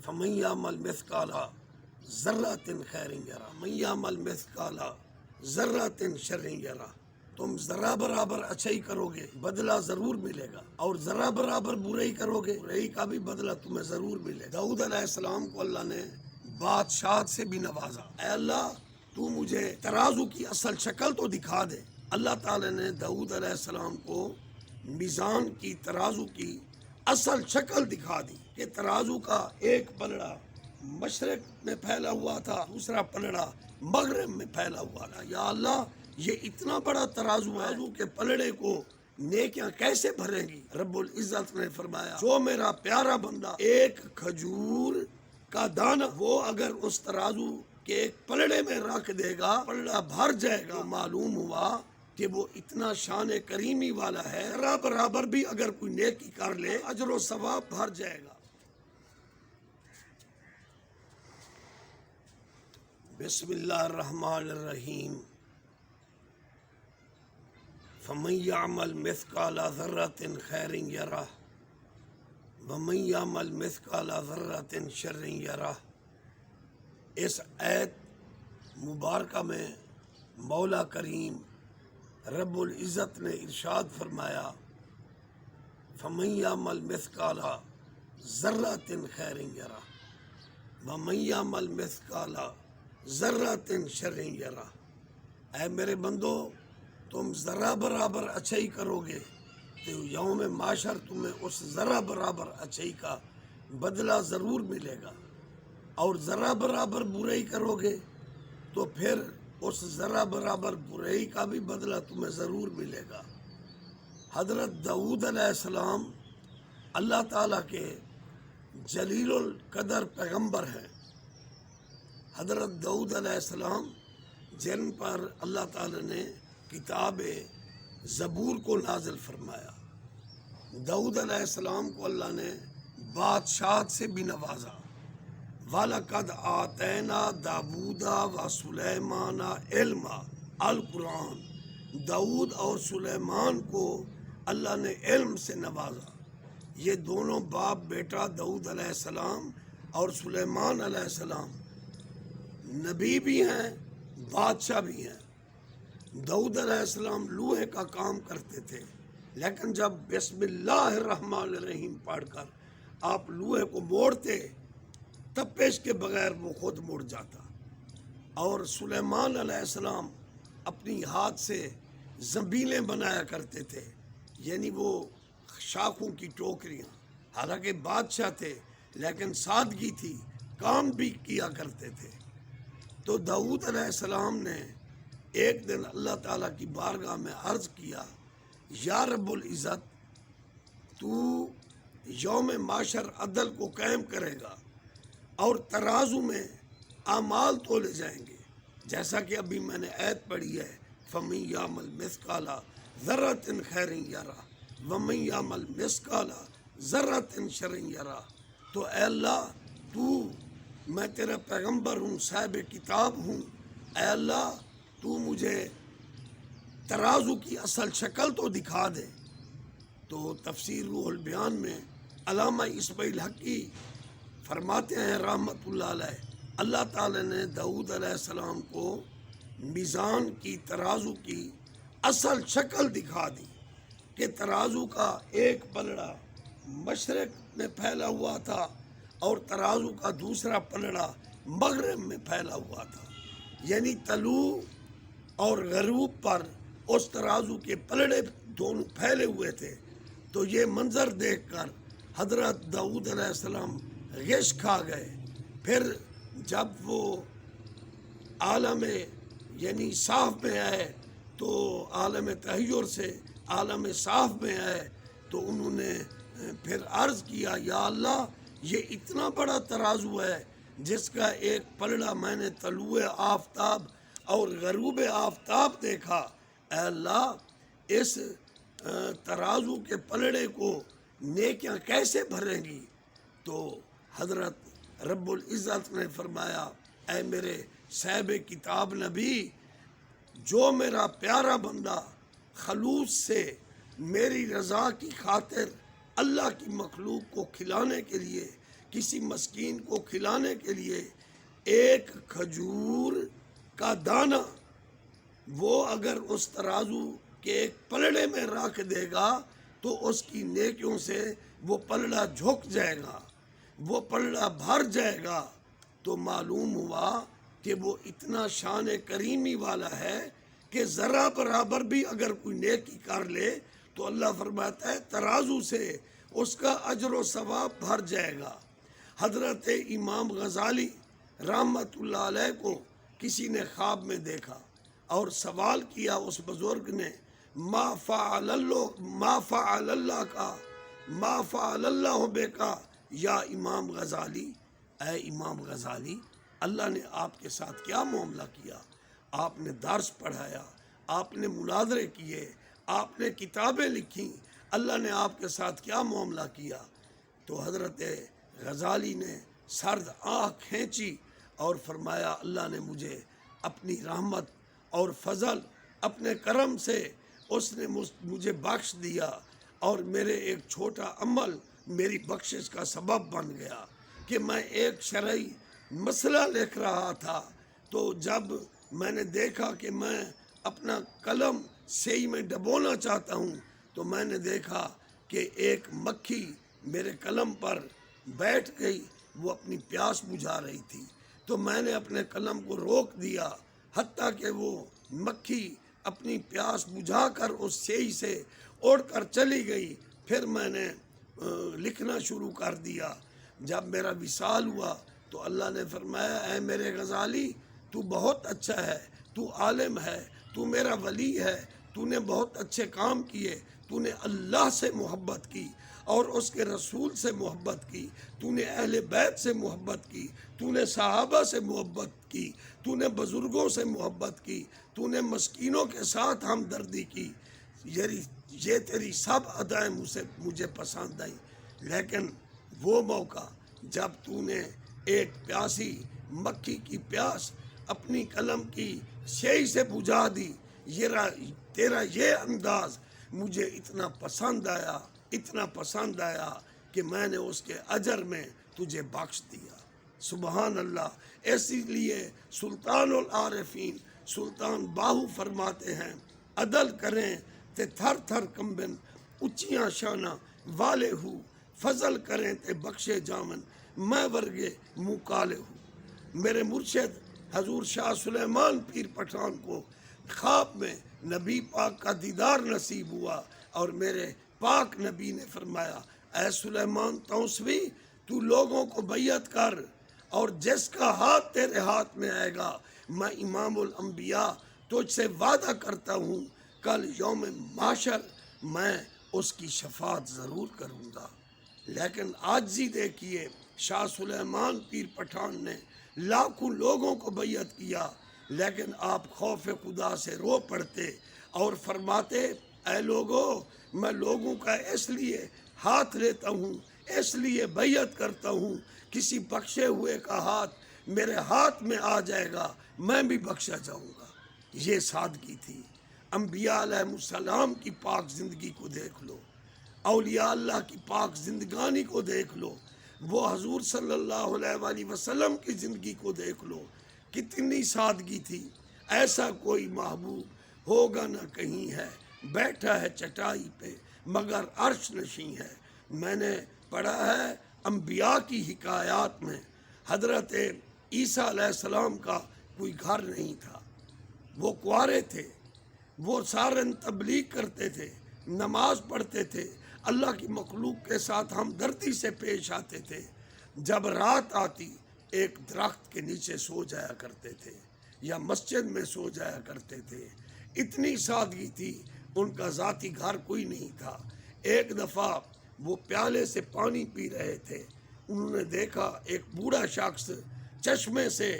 فمن یعمل مثقال ذرۃ خیر یرہ من یعمل مثقال ذرۃ شر یرہ۔ تم ذرہ برابر اچھائی کرو گے بدلہ ضرور ملے گا، اور ذرہ برابر برائی کرو گے برائی کا بھی بدلہ تمہیں ضرور ملے گا۔ داؤد علیہ السلام کو اللہ نے بادشاہت سے بھی نوازا۔ اے اللہ تو مجھے ترازو کی اصل شکل تو دکھا دے۔ اللہ تعالی نے داؤد علیہ السلام کو میزان کی ترازو کی اصل شکل دکھا دی کہ ترازو کا ایک پلڑا مشرق میں پھیلا ہوا تھا، دوسرا پلڑا مغرب میں پھیلا ہوا تھا۔ یا اللہ یہ اتنا بڑا ترازو ہے کہ پلڑے کو نیکیاں کیسے بھریں گی؟ رب العزت نے فرمایا جو میرا پیارا بندہ ایک کھجور کا دانہ وہ اگر اس ترازو کے ایک پلڑے میں رکھ دے گا پلڑا بھر جائے گا۔ معلوم ہوا کہ وہ اتنا شان کریمی والا ہے، ذرہ برابر بھی اگر کوئی نیکی کر لے اجر و ثواب بھر جائے گا۔ بسم اللہ الرحمن الرحیم۔ فمن یعمل مثقال ذرۃ خیر یرہ ومن یعمل مثقال ذرۃ شر یرہ۔ اس آیت مبارکہ میں مولا کریم رب العزت نے ارشاد فرمایا فمن یعمل مثقال ذرۃ خیر یرہ ومن یعمل مثقال ذرۃ شر یرہ۔ اے میرے بندو تم ذرہ برابر اچھائی کرو گے تو یوم معاشر تمہیں اس ذرہ برابر اچھائی کا بدلہ ضرور ملے گا، اور ذرہ برابر برائی کرو گے تو پھر اس ذرہ برابر برائی کا بھی بدلہ تمہیں ضرور ملے گا۔ حضرت داؤد علیہ السلام اللہ تعالیٰ کے جلیل القدر پیغمبر ہیں۔ حضرت داؤد علیہ السلام جن پر اللہ تعالیٰ نے کتاب زبور کو نازل فرمایا۔ داؤد علیہ السلام کو اللہ نے بادشاہت سے بھی نوازا۔ وَلَقَدْ آتَيْنَا دَاوُودَ وَسُلَيْمَانَ عِلْمًا القرآن۔ داؤد اور سلیمان کو اللہ نے علم سے نوازا۔ یہ دونوں باپ بیٹا داؤد علیہ السلام اور سلیمان علیہ السلام نبی بھی ہیں بادشاہ بھی ہیں۔ داؤد علیہ السلام لوہے کا کام کرتے تھے، لیکن جب بسم اللہ الرحمن الرحیم پڑھ کر آپ لوہے کو موڑتے تپش کے بغیر وہ خود مڑ جاتا۔ اور سلیمان علیہ السلام اپنی ہاتھ سے زنبیلیں بنایا کرتے تھے، یعنی وہ شاخوں کی ٹوکریاں۔ حالانکہ بادشاہ تھے لیکن سادگی تھی، کام بھی کیا کرتے تھے۔ تو داؤد علیہ السلام نے ایک دن اللہ تعالیٰ کی بارگاہ میں عرض کیا یا رب العزت تو یوم معاشر عدل کو قائم کرے گا اور ترازو میں اعمال تولے جائیں گے، جیسا کہ ابھی میں نے آیت پڑھی ہے فمن یعمل مثقال ذرۃ خیر یرہ ومن یعمل مثقال ذرۃ شر یرہ۔ تو اے اللہ میں تیرا پیغمبر ہوں، صاحب کتاب ہوں، اے اللہ تو مجھے ترازو کی اصل شکل تو دکھا دے۔ تو تفسیر روح البیان میں علامہ اسماعیل حقی فرماتے ہیں رحمت اللہ علیہ، اللہ تعالی نے داؤد علیہ السلام کو میزان کی ترازو کی اصل شکل دکھا دی کہ ترازو کا ایک پلڑا مشرق میں پھیلا ہوا تھا اور ترازو کا دوسرا پلڑا مغرب میں پھیلا ہوا تھا، یعنی طلوع اور غروب پر اس ترازو کے پلڑے دونوں پھیلے ہوئے تھے۔ تو یہ منظر دیکھ کر حضرت داؤد علیہ السلام غش کھا گئے۔ پھر جب وہ عالم یعنی صاف میں آئے تو عالم تحیر سے عالم صاف میں آئے تو انہوں نے پھر عرض کیا یا اللہ یہ اتنا بڑا ترازو ہے جس کا ایک پلڑا میں نے طلوع آفتاب اور غروب آفتاب دیکھا، اے اللہ اس ترازو کے پلڑے کو نیکیاں کیسے بھریں گی؟ تو حضرت رب العزت نے فرمایا اے میرے صاحب کتاب نبی، جو میرا پیارا بندہ خلوص سے میری رضا کی خاطر اللہ کی مخلوق کو کھلانے کے لیے کسی مسکین کو کھلانے کے لیے ایک کھجور کا دانہ وہ اگر اس ترازو کے ایک پلڑے میں رکھ دے گا تو اس کی نیکیوں سے وہ پلڑا جھک جائے گا، وہ پلڑا بھر جائے گا، تو معلوم ہوا کہ وہ اتنا شان کریمی والا ہے کہ ذرا برابر بھی اگر کوئی نیکی کر لے تو اللہ فرماتا ہے ترازو سے اس کا اجر و ثواب بھر جائے گا۔ حضرت امام غزالی رحمت اللہ علیہ کو کسی نے خواب میں دیکھا اور سوال کیا اس بزرگ نے، ما فعل اللہ بکا یا امام غزالی، اے امام غزالی، اللہ نے آپ کے ساتھ کیا معاملہ کیا؟ آپ نے درس پڑھایا، آپ نے مناظرے کیے، آپ نے کتابیں لکھی، اللہ نے آپ کے ساتھ کیا معاملہ کیا؟ تو حضرت غزالی نے سرد آنکھ کھینچی اور فرمایا اللہ نے مجھے اپنی رحمت اور فضل اپنے کرم سے اس نے مجھے بخش دیا، اور میرے ایک چھوٹا عمل میری بخشش کا سبب بن گیا کہ میں ایک شرعی مسئلہ لکھ رہا تھا، تو جب میں نے دیکھا کہ میں اپنا قلم سیئی میں ڈبونا چاہتا ہوں تو میں نے دیکھا کہ ایک مکھی میرے قلم پر بیٹھ گئی، وہ اپنی پیاس بجھا رہی تھی، تو میں نے اپنے قلم کو روک دیا حتیٰ کہ وہ مکھی اپنی پیاس بجھا کر اس سیئی سے اڑ کر چلی گئی۔ پھر میں نے لکھنا شروع کر دیا۔ جب میرا وصال ہوا تو اللہ نے فرمایا اے میرے غزالی، تو بہت اچھا ہے، تو عالم ہے، تو میرا ولی ہے، تو نے بہت اچھے کام کیے، تو نے اللہ سے محبت کی اور اس کے رسول سے محبت کی، تو نے اہل بیت سے محبت کی، تو نے صحابہ سے محبت کی، تو نے بزرگوں سے محبت کی، تو نے مسکینوں کے ساتھ ہمدردی کی، یہ تیری سب ادائیں مجھے پسند آئیں، لیکن وہ موقع جب تو نے ایک پیاسی مکھی کی پیاس اپنی قلم کی سیئی سے بجھا دی، تیرا یہ انداز مجھے اتنا پسند آیا کہ میں نے اس کے اجر میں تجھے بخش دیا۔ سبحان اللہ۔ اسی لیے سلطان العارفین سلطان باہو فرماتے ہیں عدل کریں تے تھر تھر کمبن اچیاں شانہ والے ہو، فضل کریں تے بخشے جامن میں ورگے منہ کالے ہو۔ میرے مرشد حضور شاہ سلیمان پیر پٹھان کو خواب میں نبی پاک کا دیدار نصیب ہوا اور میرے پاک نبی نے فرمایا اے سلیمان توسوی، تو لوگوں کو بیعت کر اور جس کا ہاتھ تیرے ہاتھ میں آئے گا میں امام الانبیاء تجھ سے وعدہ کرتا ہوں کل یوم محشر میں اس کی شفاعت ضرور کروں گا۔ لیکن عاجزی دیکھیے، شاہ سلیمان پیر پٹھان نے لاکھوں لوگوں کو بیعت کیا لیکن آپ خوف خدا سے رو پڑتے اور فرماتے اے لوگو، میں لوگوں کا اس لیے ہاتھ لیتا ہوں، اس لیے بیعت کرتا ہوں، کسی بخشے ہوئے کا ہاتھ میرے ہاتھ میں آ جائے گا میں بھی بخشا جاؤں گا۔ یہ سادگی تھی۔ انبیاء علیہ السلام کی پاک زندگی کو دیکھ لو، اولیاء اللہ کی پاک زندگانی کو دیکھ لو، وہ حضور صلی اللہ علیہ وآلہ وسلم کی زندگی کو دیکھ لو، کتنی سادگی تھی۔ ایسا کوئی محبوب ہوگا نہ کہیں ہے، بیٹھا ہے چٹائی پہ مگر عرش نشیں ہے۔ میں نے پڑھا ہے انبیاء کی حکایات میں حضرت عیسیٰ علیہ السلام کا کوئی گھر نہیں تھا، وہ کنوارے تھے، وہ سارن تبلیغ کرتے تھے، نماز پڑھتے تھے، اللہ کی مخلوق کے ساتھ ہمدردی سے پیش آتے تھے۔ جب رات آتی ایک درخت کے نیچے سو جایا کرتے تھے یا مسجد میں سو جایا کرتے تھے۔ اتنی سادگی تھی، ان کا ذاتی گھر کوئی نہیں تھا۔ ایک دفعہ وہ پیالے سے پانی پی رہے تھے، انہوں نے دیکھا ایک بوڑھا شخص چشمے سے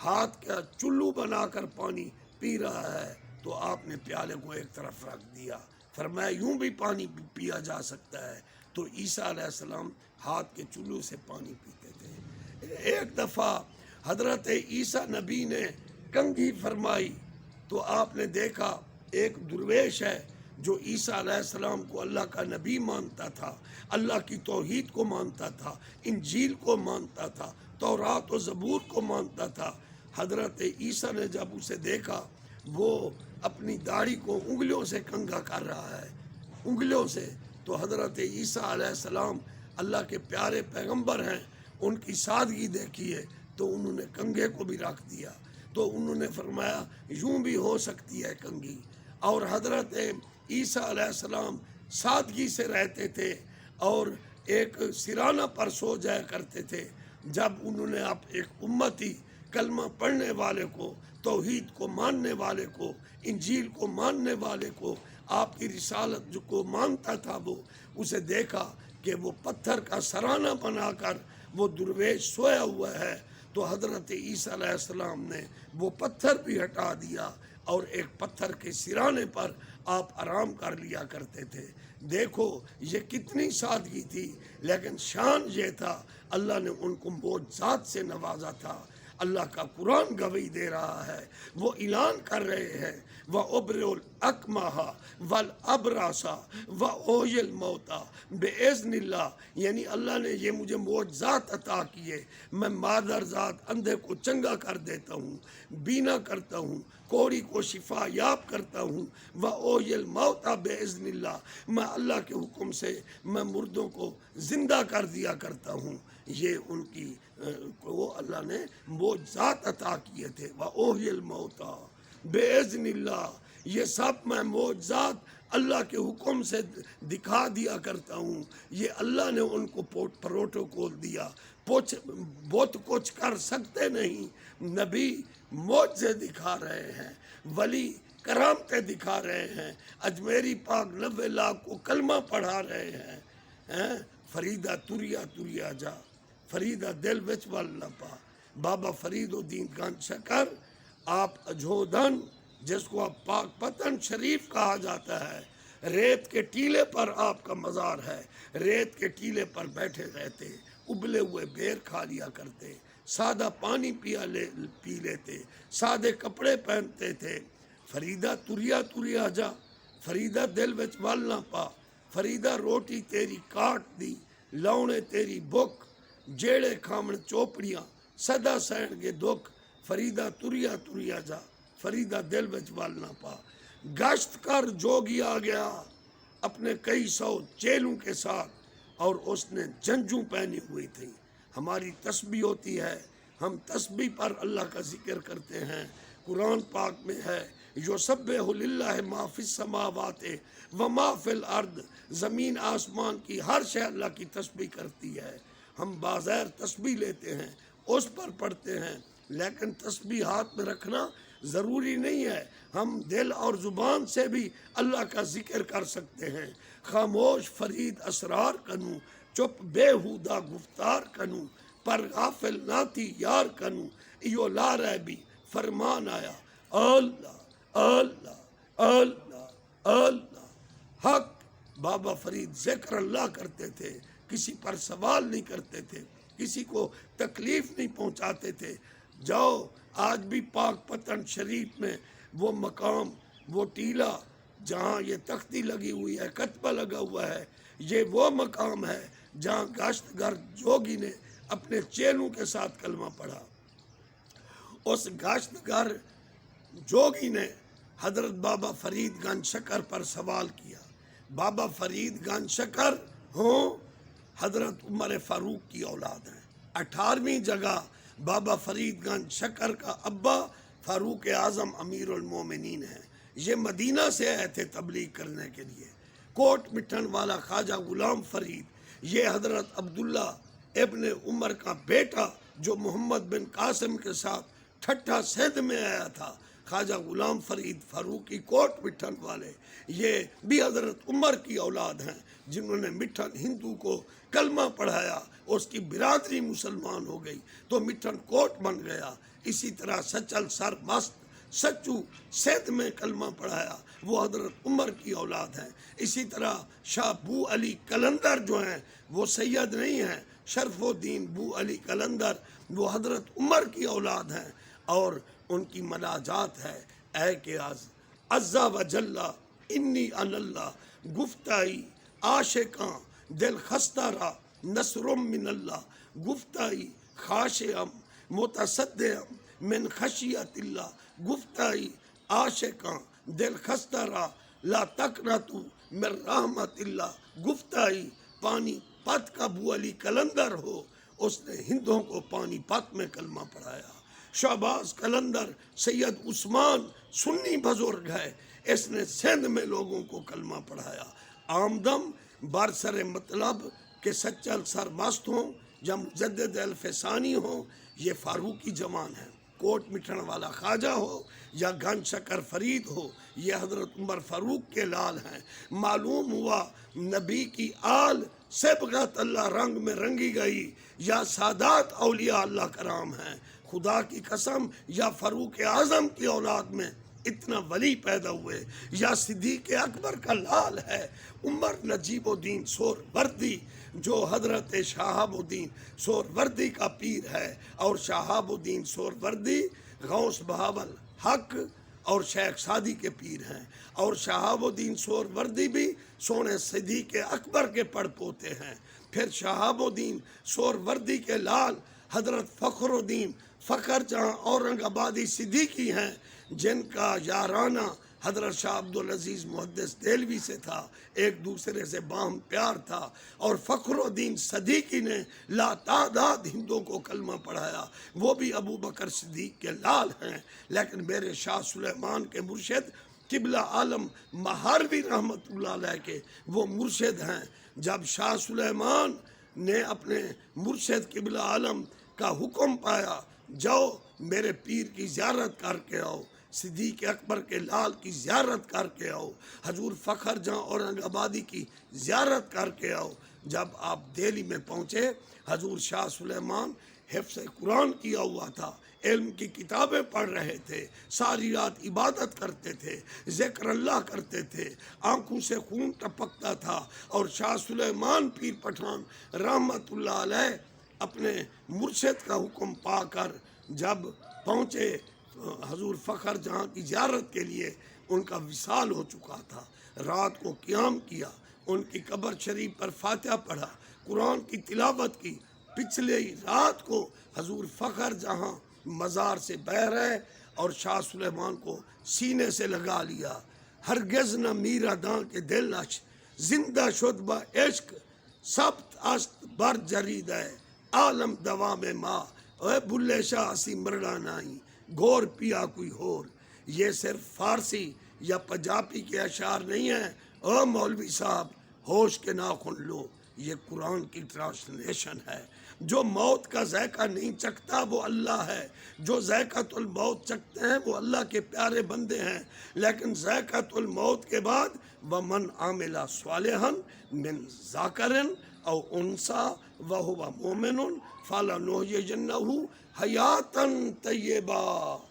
ہاتھ کا چلو بنا کر پانی پی رہا ہے، تو آپ نے پیالے کو ایک طرف رکھ دیا، فرمایا یوں بھی پانی پیا جا سکتا ہے، تو عیسیٰ علیہ السلام ہاتھ کے چلو سے پانی پیتے تھے۔ ایک دفعہ حضرت عیسیٰ نبی نے کنگھی فرمائی تو آپ نے دیکھا ایک درویش ہے جو عیسیٰ علیہ السلام کو اللہ کا نبی مانتا تھا، اللہ کی توحید کو مانتا تھا، انجیل کو مانتا تھا، تورات و زبور کو مانتا تھا، حضرت عیسیٰ نے جب اسے دیکھا وہ اپنی داڑھی کو انگلیوں سے کنگھا کر رہا ہے، انگلیوں سے، تو حضرت عیسیٰ علیہ السلام اللہ کے پیارے پیغمبر ہیں، ان کی سادگی دیکھی ہے تو انہوں نے کنگھے کو بھی رکھ دیا، تو انہوں نے فرمایا یوں بھی ہو سکتی ہے کنگھی۔ اور حضرت عیسیٰ علیہ السلام سادگی سے رہتے تھے اور ایک سرانہ پر سو جایا کرتے تھے۔ جب انہوں نے ایک امتی کلمہ پڑھنے والے کو، توحید کو ماننے والے کو، انجیل کو ماننے والے کو، آپ کی رسالت جو کو مانتا تھا، وہ اسے دیکھا کہ وہ پتھر کا سرانہ بنا کر وہ درویش سویا ہوا ہے، تو حضرت عیسیٰ علیہ السلام نے وہ پتھر بھی ہٹا دیا اور ایک پتھر کے سرانے پر آپ آرام کر لیا کرتے تھے۔ دیکھو یہ کتنی سادگی تھی، لیکن شان یہ تھا اللہ نے ان کو معجزات سے نوازا تھا۔ اللہ کا قرآن گواہی دے رہا ہے، وہ اعلان کر رہے ہیں وَأُبْرِئُ الْأَكْمَحَ وَالْأَبْرَصَ وَأُحْيِي الْمَوْتَى بِإِذْنِ اللہ، یعنی اللہ نے یہ مجھے معجزات عطا کیے، میں مادر ذات اندھے کو چنگا کر دیتا ہوں، بینا کرتا ہوں، کوڑی کو شفا یاب کرتا ہوں، وَأُحْيِي الْمَوْتَى بِإِذْنِ اللہ، میں اللہ کے حکم سے میں مردوں کو زندہ کر دیا کرتا ہوں۔ یہ ان کی کو اللہ نے معجزات عطا کیے تھے، وَأُحْيِي الْمَوْتَى بِإِذْنِ اللہ، یہ سب میں معجزات اللہ کے حکم سے دکھا دیا کرتا ہوں۔ یہ اللہ نے ان کو پروٹوکول دیا، بہت کچھ کر سکتے نہیں، نبی معجزے دکھا رہے ہیں، ولی کرامتیں دکھا رہے ہیں، اجمیری پاک 90 لاکھ کو کلمہ پڑھا رہے ہیں۔ فریدہ تریا تریا جا، فریدہ دل وچ ول پا، بابا فرید الدین گنج شکر، آپ اجودھن جس کو اب پاک پتن شریف کہا جاتا ہے، ریت کے ٹیلے پر آپ کا مزار ہے، ریت کے ٹیلے پر بیٹھے رہتے، ابلے ہوئے بیر کھا لیا کرتے، سادہ پانی پی لیتے، سادے کپڑے پہنتے تھے۔ فریدہ تریا تریا جا، فریدہ دل وچ ول نہ پا، فریدہ روٹی تیری کاٹ دی، لونے تیری بک، جیڑے کھامن چوپڑیاں، سدا سہن گے دکھ، فریدہ تریا تریا جا، فریدہ دل وچ ول نہ پا۔ گشت کر جوگی آ گیا اپنے کئی سو چیلوں کے ساتھ، اور اس نے جنجوں پہنی ہوئی تھی۔ ہماری تسبیح ہوتی ہے، ہم تسبیح پر اللہ کا ذکر کرتے ہیں۔ قرآن پاک میں ہے یسبح للہ ما فی السماوات و ما فی الارض، زمین آسمان کی ہر شے اللہ کی تسبیح کرتی ہے۔ ہم بظاہر تسبیح لیتے ہیں، اس پر پڑھتے ہیں، لیکن تسبیح ہاتھ میں رکھنا ضروری نہیں ہے، ہم دل اور زبان سے بھی اللہ کا ذکر کر سکتے ہیں۔ خاموش فرید اسرار کنوں، چپ بےہودہ گفتار کنوں، پر غافل نہ تھی یار کنوں، ایو لا رہبی فرمان آیا، اللہ اللہ اللہ اللہ حق۔ بابا فرید ذکر اللہ کرتے تھے، کسی پر سوال نہیں کرتے تھے، کسی کو تکلیف نہیں پہنچاتے تھے۔ جاؤ آج بھی پاک پتن شریف میں وہ مقام، وہ ٹیلہ جہاں یہ تختی لگی ہوئی ہے، کتبہ لگا ہوا ہے، یہ وہ مقام ہے جہاں گشت گر جوگی نے اپنے چیلوں کے ساتھ کلمہ پڑھا۔ اس گشت گر جوگی نے حضرت بابا فرید گنج شکر پر سوال کیا۔ بابا فرید گنج شکر ہوں حضرت عمر فاروق کی اولاد ہیں۔ 18ویں جگہ بابا فرید گنج شکر کا ابا فاروق اعظم امیر المومنین ہیں۔ یہ مدینہ سے آئے تھے تبلیغ کرنے کے لیے۔ کوٹ مٹھن والا خواجہ غلام فرید، یہ حضرت عبداللہ ابن عمر کا بیٹا جو محمد بن قاسم کے ساتھ ٹھٹھا سندھ میں آیا تھا، خواجہ غلام فرید فاروقی کوٹ مٹھن والے، یہ بھی حضرت عمر کی اولاد ہیں جنہوں نے مٹھن ہندو کو کلمہ پڑھایا، اس کی برادری مسلمان ہو گئی تو مٹھن کوٹ بن گیا۔ اسی طرح سچل سر مست سچو سندھ میں کلمہ پڑھایا، وہ حضرت عمر کی اولاد ہیں۔ اسی طرح شاہ بو علی قلندر جو ہیں وہ سید نہیں ہیں، شرف الدین بو علی قلندر وہ حضرت عمر کی اولاد ہیں، اور ان کی مناجات ہے، اے کہ عزا و جلہ انی ان اللہ گفتائی عاشقاں دل خستہ را نصرم من اللہ گفتائی خاشعم متصدعم من خشیت اللہ گفتائی عاشقاں دل خستہ را لا تقنطوا من رحمت اللہ گفتائی پانی پت کا ابو علی کلندر ہو، اس نے ہندوؤں کو پانی پت میں کلمہ پڑھایا۔ شہباز کلندر سید عثمان سنی بزرگ ہے، اس نے سندھ میں لوگوں کو کلمہ پڑھایا۔ آمدم برسر مطلب کہ سچل سرمست ہوں یا مجدد الف ثانی ہوں، یہ فاروقی جوان ہے۔ کوٹ مٹھن والا خواجہ ہو یا گن شکر فرید ہو، یہ حضرت عمر فاروق کے لال ہیں۔ معلوم ہوا نبی کی آل سبغت اللہ رنگ میں رنگی گئی، یا سادات اولیاء اللہ کرام ہیں۔ خدا کی قسم، یا فاروق اعظم کی اولاد میں اتنا ولی پیدا ہوئے، یا صدیق اکبر کا لال ہے عمر نجیب الدین سہروردی، جو حضرت شہاب الدین سہروردی کا پیر ہے، اور شہاب الدین سہروردی غوث بہاول حق اور شیخ سعدی کے پیر ہیں، اور شہاب الدین سہروردی بھی سونے صدیق اکبر کے پڑ پوتے ہیں۔ پھر شہاب الدین سہروردی کے لال حضرت فخر الدین فخر جہاں اورنگ آبادی صدیقی ہیں، جن کا یارانہ حضرت شاہ عبدالعزیز محدث دہلوی سے تھا، ایک دوسرے سے باہم پیار تھا، اور فخر الدین صدیقی نے لا تعداد ہندوؤں کو کلمہ پڑھایا، وہ بھی ابو بکر صدیق کے لال ہیں۔ لیکن میرے شاہ سلیمان کے مرشد قبلہ عالم مہاروی رحمت اللہ علیہ کے وہ مرشد ہیں۔ جب شاہ سلیمان نے اپنے مرشد قبلہ عالم کا حکم پایا، جاؤ میرے پیر کی زیارت کر کے آؤ، صدیق اکبر کے لال کی زیارت کر کے آؤ، حضور فخر جہاں اورنگ آبادی کی زیارت کر کے آؤ۔ جب آپ دہلی میں پہنچے، حضور شاہ سلیمان حفظ قرآن کیا ہوا تھا، علم کی کتابیں پڑھ رہے تھے، ساری رات عبادت کرتے تھے، ذکر اللہ کرتے تھے، آنکھوں سے خون ٹپکتا تھا، اور شاہ سلیمان پیر پٹھان رحمت اللہ علیہ اپنے مرشد کا حکم پا کر جب پہنچے حضور فخر جہاں کی زیارت کے لیے، ان کا وصال ہو چکا تھا۔ رات کو قیام کیا، ان کی قبر شریف پر فاتحہ پڑھا، قرآن کی تلاوت کی۔ پچھلے ہی رات کو حضور فخر جہاں مزار سے بہ رہے، اور شاہ سلیمان کو سینے سے لگا لیا۔ ہرگز نہ میرا داں کے دل اش زندہ شد با عشق، سبت است بر جرید ہے عالم دوام ماں، اے بلے شاہ اسی مرڑا نائی گور پیا کوئی ہور۔ یہ صرف فارسی یا پنجابی کے اشعار نہیں ہیں، اے مولوی صاحب ہوش کے ناخن لو، یہ قرآن کی ٹرانسلیشن ہے۔ جو موت کا ذائقہ نہیں چکھتا وہ اللہ ہے، جو ذائقۃ الموت چکھتے ہیں وہ اللہ کے پیارے بندے ہیں۔ لیکن ذائقۃ الموت کے بعد وَمَنْ عَمِلَ صَالِحًا مِنْ ذَكَرٍ أَوْ أُنثىٰ وَهُوَ مُؤْمِنٌ فَلَنُحْيِيَنَّهُ حَيَاةً طَيِّبَةً۔